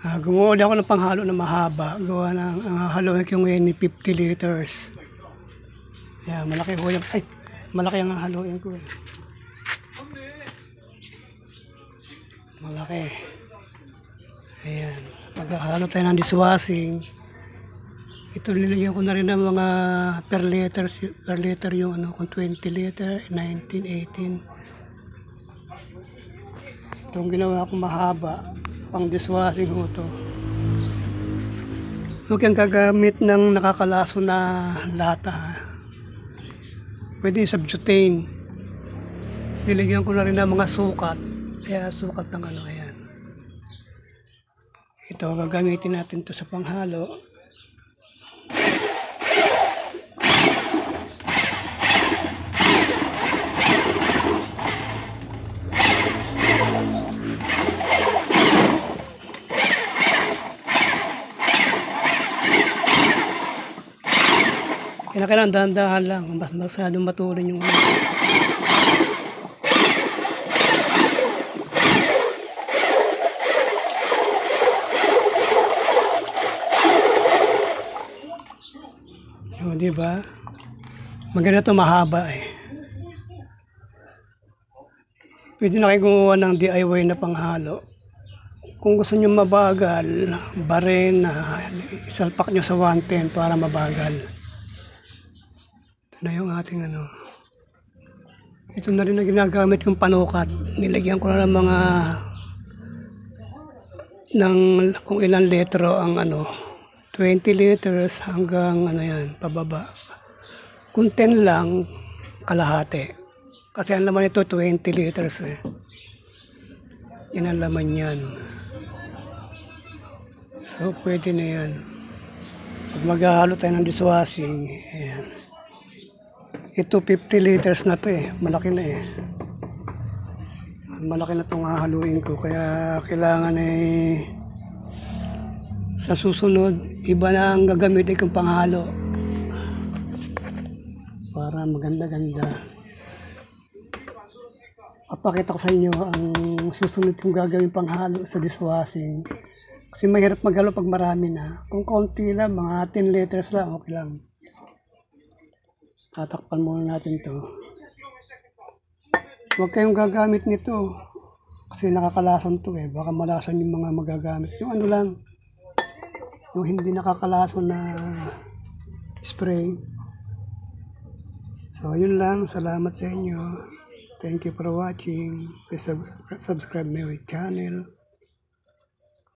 Gumawa ulit ako ng panghalo na mahaba. Gawa ng haluin ko ngayon ni 50 liters. Ayan, malaki ho yan. Ay, malaki ang haluin ko eh. Malaki. Ayan. Paghahalo tayo ng dishwashing. Ito nilagyan ko na rin ng mga per liter yung ano, kung 20 liter, 19, 18. Itong ginawa ko mahaba, pang dishwashing ho to. Huwag kang gagamit ng nakakalaso na lata. Pwede yung subcutane. Nilagyan ko na rin ng mga sukat. Kaya sukat ng ano, ayan. Ito, gagamitin natin to sa panghalo. Kailangan dahan-dahan lang, masyadong matulin yung di ba? Maganda to, mahaba eh. Pwede na kayo gumawa ng DIY na panghalo. Kung gusto nyo mabagal, barin na isalpak nyo sa 110 para mabagal. Ito na yung ating ano. Ito na rin na ginagamit kong panukat. Nilagyan ko na ng mga kung ilang litro ang ano, 20 liters hanggang ano yan, pababa. Kung 10 lang, kalahati. Kasi ang laman ito 20 liters eh. Yan ang laman yan. So pwede na yan. Pag maghahalo tayo ng dishwashing, ayan. Ito 50 liters na to eh. Malaki na eh. Malaki na itong hahaluin ko. Kaya kailangan eh sa susunod, iba na ang gagamitin kong panghalo. Para maganda-ganda. Papakita ko sa inyo ang susunod kong gagawin panghalo sa dishwashing. Kasi mahirap maghalo pag marami na. Kung konti lang, mga 10 liters lang, okay lang. Tatakpan muna natin to. Huwag kayong gagamit nito. Kasi nakakalason to eh. Baka malason yung mga magagamit. Yung ano lang, yung hindi nakakalason na spray. So, yun lang. Salamat sa inyo. Thank you for watching. Please subscribe my channel.